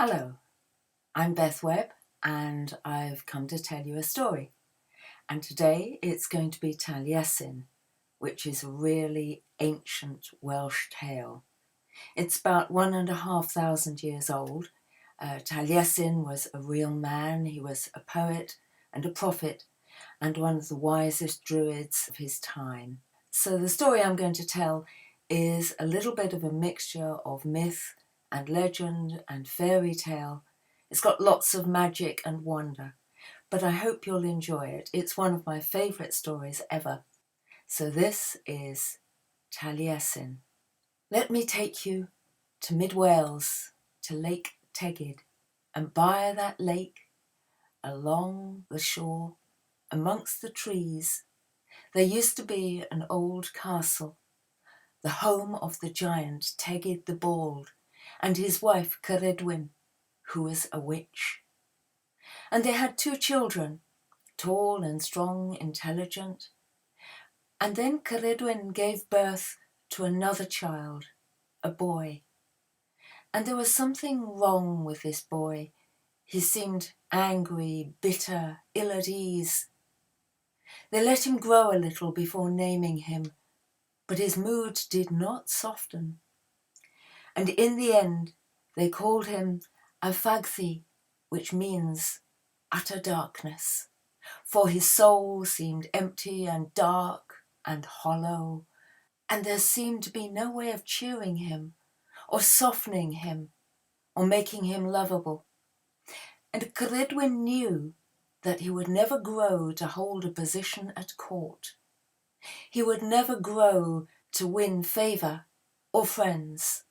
Hello, I'm Beth Webb and I've come to tell you a story. And today it's going to be Taliesin, which is a really ancient Welsh tale. It's about 1,500 years old. Taliesin was a real man. He was a poet and a prophet and one of the wisest druids of his time. So the story I'm going to tell is a little bit of a mixture of myth and legend and fairy tale. It's got lots of magic and wonder, but I hope you'll enjoy it. It's one of my favourite stories ever. So this is Taliesin. Let me take you to mid-Wales, to Lake Tegid, and by that lake, along the shore, amongst the trees, there used to be an old castle, the home of the giant Tegid the Bald and his wife Ceridwen, who was a witch. And they had 2 children, tall and strong, intelligent. And then Ceridwen gave birth to another child, a boy. And there was something wrong with this boy. He seemed angry, bitter, ill at ease. They let him grow a little before naming him, but his mood did not soften. And in the end, they called him Afagthi, which means utter darkness, for his soul seemed empty and dark and hollow, and there seemed to be no way of cheering him, or softening him, or making him lovable. And Ceridwen knew that he would never grow to hold a position at court. He would never grow to win favour or friends.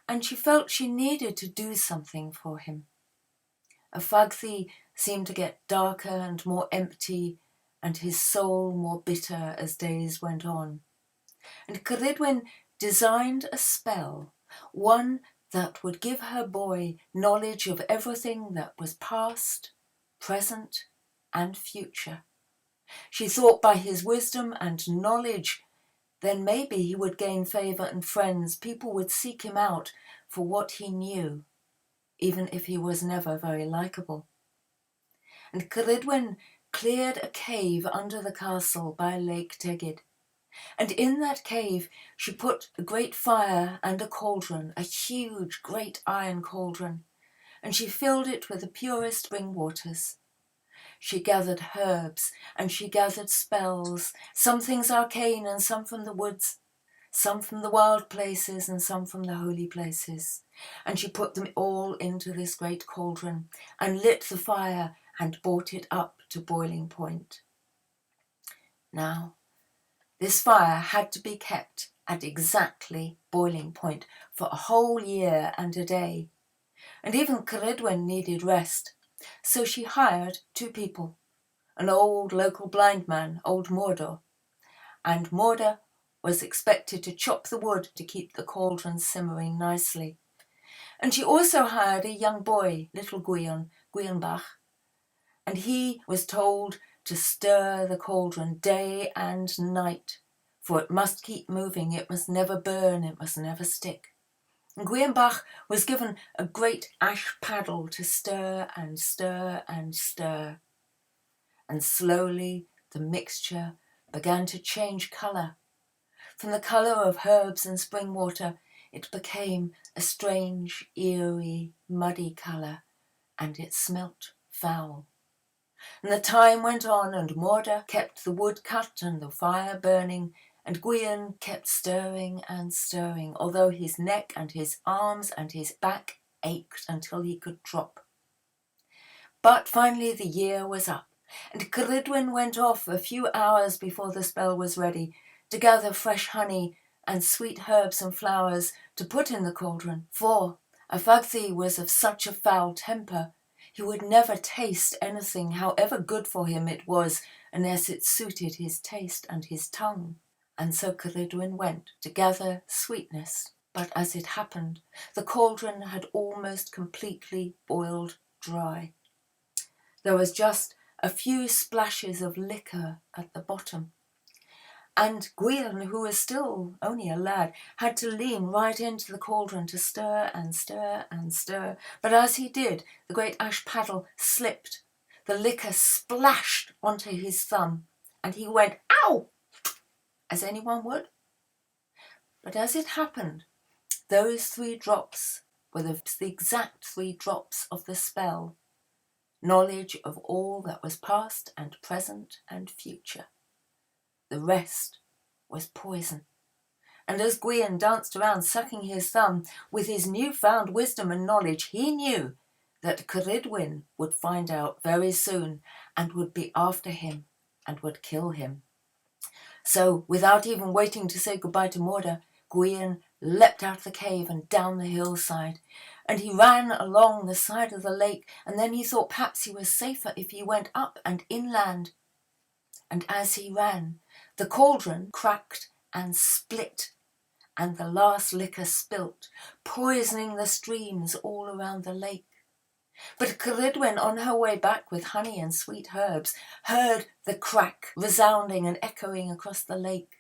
And she felt she needed to do something for him. Afagthi seemed to get darker and more empty, and his soul more bitter as days went on. And Ceridwen designed a spell, one that would give her boy knowledge of everything that was past, present, and future. She thought by his wisdom and knowledge, then maybe he would gain favour and friends. People would seek him out for what he knew, even if he was never very likeable. And Ceridwen cleared a cave under the castle by Lake Tegid. And in that cave she put a great fire and a cauldron, a huge, great iron cauldron, and she filled it with the purest spring waters. She gathered herbs and she gathered spells, some things arcane and some from the woods, some from the wild places and some from the holy places. And she put them all into this great cauldron and lit the fire and brought it up to boiling point. Now, this fire had to be kept at exactly boiling point for a whole year and a day. And even Ceridwen needed rest, so she hired 2 people, an old local blind man, old Mordor, and Mordor was expected to chop the wood to keep the cauldron simmering nicely. And she also hired a young boy, little Gwionbach, and he was told to stir the cauldron day and night, for it must keep moving, it must never burn, it must never stick. And Gwionbach was given a great ash paddle to stir and stir and stir. And slowly the mixture began to change colour. From the colour of herbs and spring water, it became a strange, eerie, muddy colour, and it smelt foul. And the time went on, and Mordor kept the wood cut and the fire burning, and Gwion kept stirring and stirring, although his neck and his arms and his back ached until he could drop. But finally the year was up, and Ceridwen went off a few hours before the spell was ready to gather fresh honey and sweet herbs and flowers to put in the cauldron, for Afagthi was of such a foul temper he would never taste anything, however good for him it was, unless it suited his taste and his tongue. And so Ceridwen went to gather sweetness. But as it happened, the cauldron had almost completely boiled dry. There was just a few splashes of liquor at the bottom. And Gwion, who was still only a lad, had to lean right into the cauldron to stir and stir and stir. But as he did, the great ash paddle slipped. The liquor splashed onto his thumb, and he went, "Ow!" as anyone would. But as it happened, those 3 drops were the exact 3 drops of the spell, knowledge of all that was past and present and future. The rest was poison. And as Gwion danced around sucking his thumb, with his newfound wisdom and knowledge, he knew that Ceridwen would find out very soon and would be after him and would kill him. So, without even waiting to say goodbye to Morda, Gwion leapt out of the cave and down the hillside. And he ran along the side of the lake, and then he thought perhaps he was safer if he went up and inland. And as he ran, the cauldron cracked and split, and the last liquor spilt, poisoning the streams all around the lake. But Ceridwen, on her way back with honey and sweet herbs, heard the crack resounding and echoing across the lake.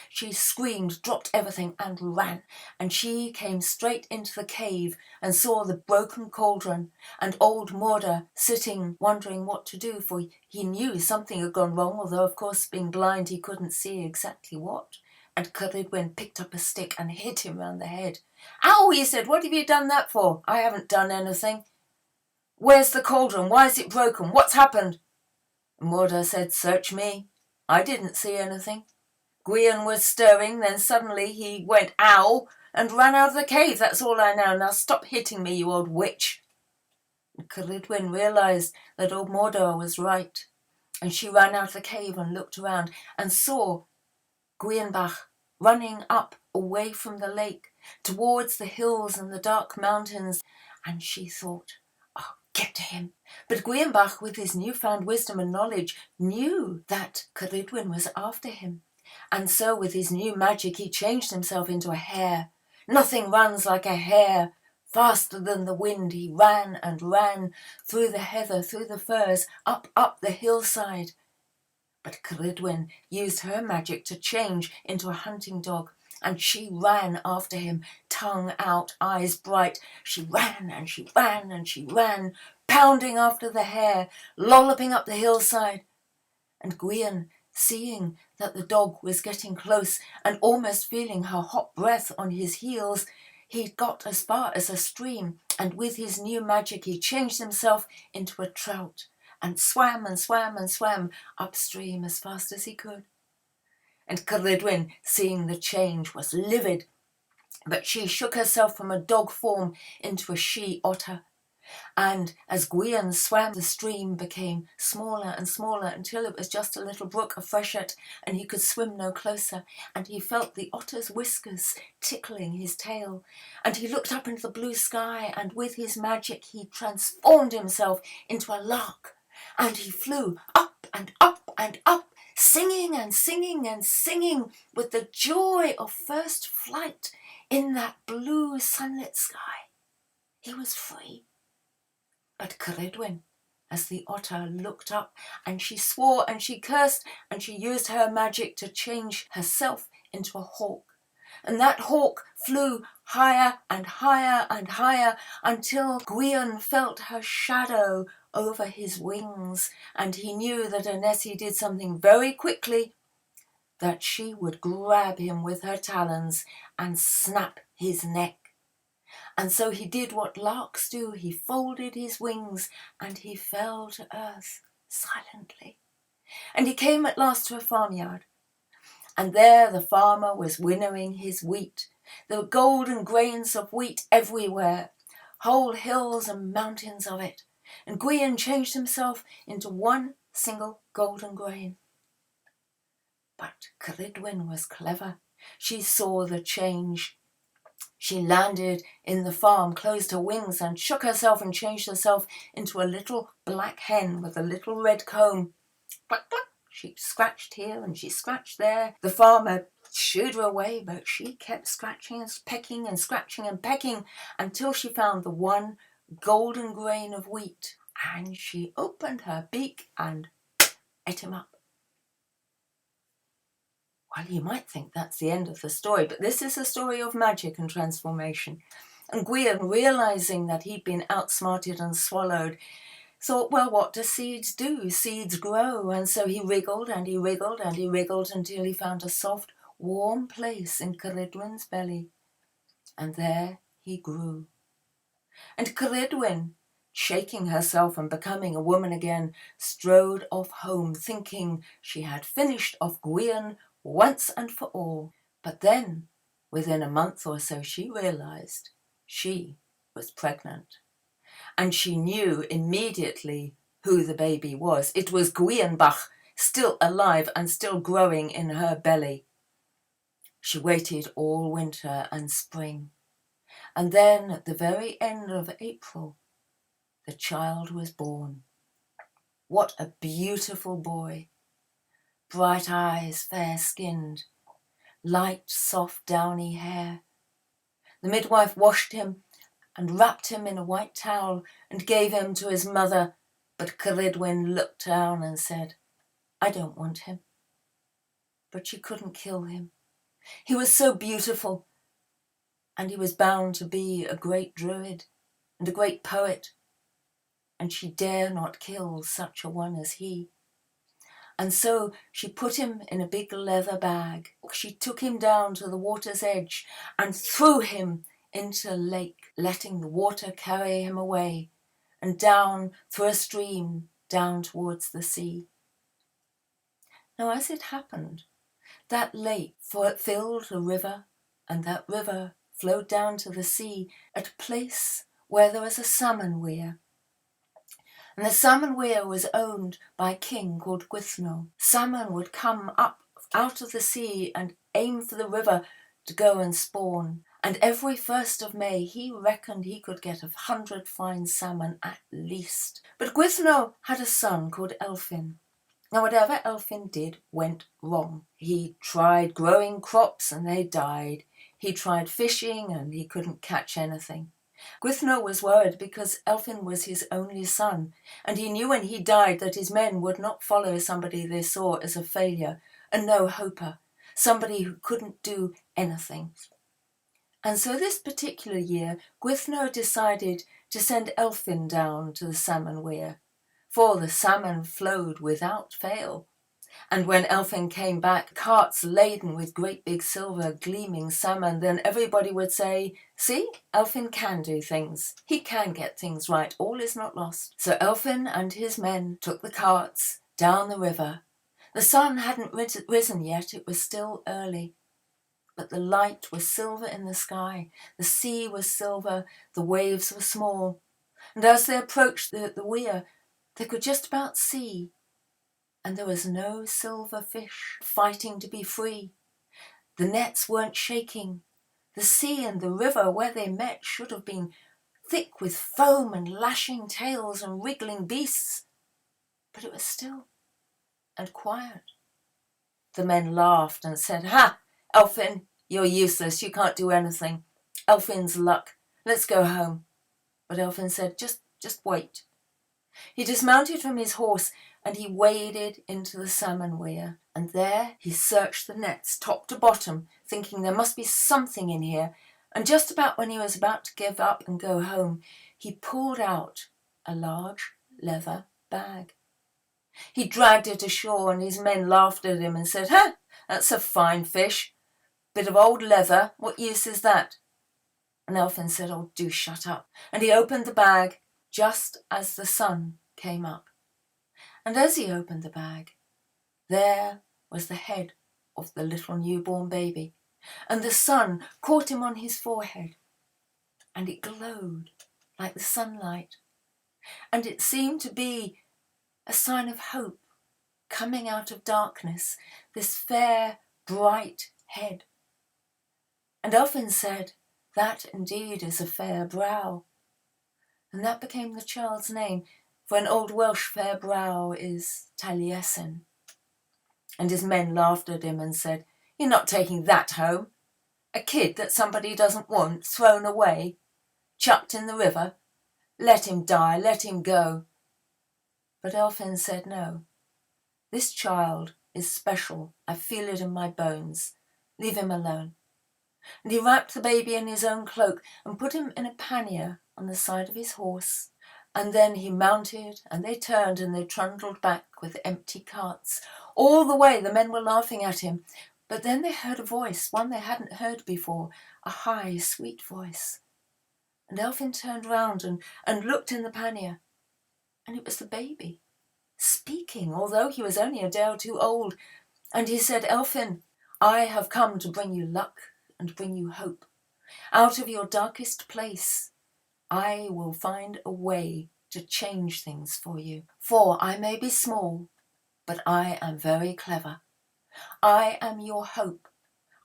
She screamed, dropped everything, and ran, and she came straight into the cave and saw the broken cauldron and old Morda sitting, wondering what to do, for he knew something had gone wrong, although, of course, being blind, he couldn't see exactly what. And Ceridwen picked up a stick and hit him round the head. "Ow!" he said. "What have you done that for?" "I haven't done anything." "Where's the cauldron? Why is it broken? What's happened?" Morda said, "Search me. I didn't see anything. Gwion was stirring, then suddenly he went, 'Ow!' and ran out of the cave. That's all I know. Now stop hitting me, you old witch." And Ceridwen realised that old Morda was right, and she ran out of the cave and looked around and saw Gwienbach running up away from the lake towards the hills and the dark mountains, and she thought, "I'll get to him." But Gwienbach, with his newfound wisdom and knowledge, knew that Ceridwen was after him, and so with his new magic he changed himself into a hare. Nothing runs like a hare. Faster than the wind he ran and ran through the heather, through the firs, up the hillside. But Ceridwen used her magic to change into a hunting dog, and she ran after him, tongue out, eyes bright. She ran and she ran and she ran, pounding after the hare, lolloping up the hillside. And Gwion, seeing that the dog was getting close and almost feeling her hot breath on his heels, he got as far as a stream, and with his new magic he changed himself into a trout and swam and swam and swam upstream as fast as he could. And Ceridwen, seeing the change, was livid, but she shook herself from a dog form into a she-otter. And as Gwion swam, the stream became smaller and smaller until it was just a little brook, a freshet, and he could swim no closer. And he felt the otter's whiskers tickling his tail. And he looked up into the blue sky, and with his magic he transformed himself into a lark. And he flew up and up and up, singing and singing and singing with the joy of first flight in that blue sunlit sky. He was free. But Ceridwen, as the otter looked up, and she swore and she cursed, and she used her magic to change herself into a hawk. And that hawk flew higher and higher and higher until Gwion felt her shadow over his wings, and he knew that unless he did something very quickly, that she would grab him with her talons and snap his neck. And so he did what larks do. He folded his wings and he fell to earth silently. And he came at last to a farmyard. And there the farmer was winnowing his wheat. There were golden grains of wheat everywhere, whole hills and mountains of it. And Gwion changed himself into one single golden grain. But Ceridwen was clever. She saw the change. She landed in the farm, closed her wings, and shook herself and changed herself into a little black hen with a little red comb. Cluck, cluck. She scratched here and she scratched there. The farmer shooed her away, but she kept scratching and pecking and scratching and pecking until she found the one golden grain of wheat. And she opened her beak and ate him up. Well, you might think that's the end of the story, but this is a story of magic and transformation. And Gwion, realising that he'd been outsmarted and swallowed, thought, well, what do seeds do? Seeds grow. And so he wriggled and he wriggled and he wriggled until he found a soft, warm place in Ceridwen's belly. And there he grew. And Ceridwen, shaking herself and becoming a woman again, strode off home, thinking she had finished off Gwion once and for all. But then, within a month or so, she realised she was pregnant. And she knew immediately who the baby was. It was Gwienbach, still alive and still growing in her belly. She waited all winter and spring. And then at the very end of April, the child was born. What a beautiful boy. Bright eyes, fair-skinned, light, soft, downy hair. The midwife washed him and wrapped him in a white towel and gave him to his mother, but Ceridwen looked down and said, I don't want him. But she couldn't kill him. He was so beautiful, and he was bound to be a great druid and a great poet, and she dare not kill such a one as he. And so she put him in a big leather bag. She took him down to the water's edge and threw him into a lake, letting the water carry him away and down through a stream down towards the sea. Now, as it happened, that lake filled a river, and that river flowed down to the sea at a place where there was a salmon weir. And the salmon weir was owned by a king called Gwythno. Salmon would come up out of the sea and aim for the river to go and spawn. And every 1st of May, he reckoned he could get 100 fine salmon at least. But Gwythno had a son called Elfin. Now, whatever Elfin did went wrong. He tried growing crops and they died. He tried fishing and he couldn't catch anything. Gwythno was worried because Elfin was his only son, and he knew when he died that his men would not follow somebody they saw as a failure, a no-hoper, somebody who couldn't do anything. And so this particular year, Gwythno decided to send Elfin down to the salmon weir, for the salmon flowed without fail. And when Elfin came back, carts laden with great big silver gleaming salmon, then everybody would say, see, Elfin can do things. He can get things right. All is not lost. So Elfin and his men took the carts down the river. The sun hadn't risen yet. It was still early. But the light was silver in the sky. The sea was silver. The waves were small. And as they approached the weir, they could just about see. And there was no silver fish fighting to be free. The nets weren't shaking. The sea and the river where they met should have been thick with foam and lashing tails and wriggling beasts. But it was still and quiet. The men laughed and said, Ha, Elfin, you're useless. You can't do anything. Elfin's luck. Let's go home. But Elfin said, just wait. He dismounted from his horse and he waded into the salmon weir. And there he searched the nets top to bottom, thinking there must be something in here. And just about when he was about to give up and go home, he pulled out a large leather bag. He dragged it ashore and his men laughed at him and said, Ha, that's a fine fish. Bit of old leather, what use is that? And Elfin said, oh, do shut up. And he opened the bag just as the sun came up. And as he opened the bag, there was the head of the little newborn baby, and the sun caught him on his forehead, and it glowed like the sunlight, and it seemed to be a sign of hope coming out of darkness, this fair, bright head. And Elfin said, that indeed is a fair brow. And that became the child's name, for in Old Welsh fair brow is Taliesin. And his men laughed at him and said, you're not taking that home. A kid that somebody doesn't want, thrown away, chucked in the river. Let him die, let him go. But Elfin said no. This child is special. I feel it in my bones. Leave him alone." And he wrapped the baby in his own cloak and put him in a pannier on the side of his horse. And then he mounted, and they turned, and they trundled back with empty carts. All the way the men were laughing at him. But then they heard a voice, one they hadn't heard before, a high, sweet voice. And Elfin turned round and looked in the pannier. And it was the baby, speaking, although he was only a day or two old. And he said, "Elfin, I have come to bring you luck and bring you hope. Out of your darkest place, I will find a way to change things for you. For I may be small, but I am very clever. I am your hope.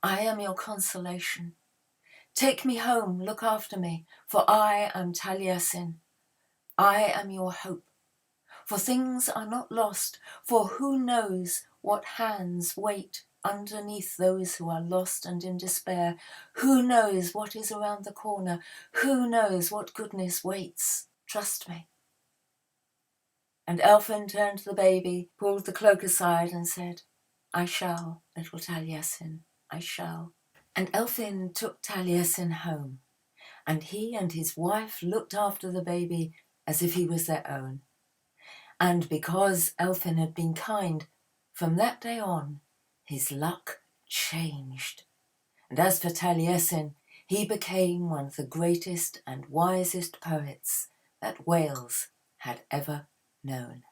I am your consolation. Take me home, look after me, for I am Taliesin. I am your hope. For things are not lost, for who knows what hands wait underneath those who are lost and in despair? Who knows what is around the corner? Who knows what goodness waits? Trust me." And Elfin turned to the baby, pulled the cloak aside and said, "I shall, little Taliesin, I shall." And Elfin took Taliesin home, and he and his wife looked after the baby as if he was their own. And because Elfin had been kind, from that day on, his luck changed. And as for Taliesin, he became one of the greatest and wisest poets that Wales had ever known.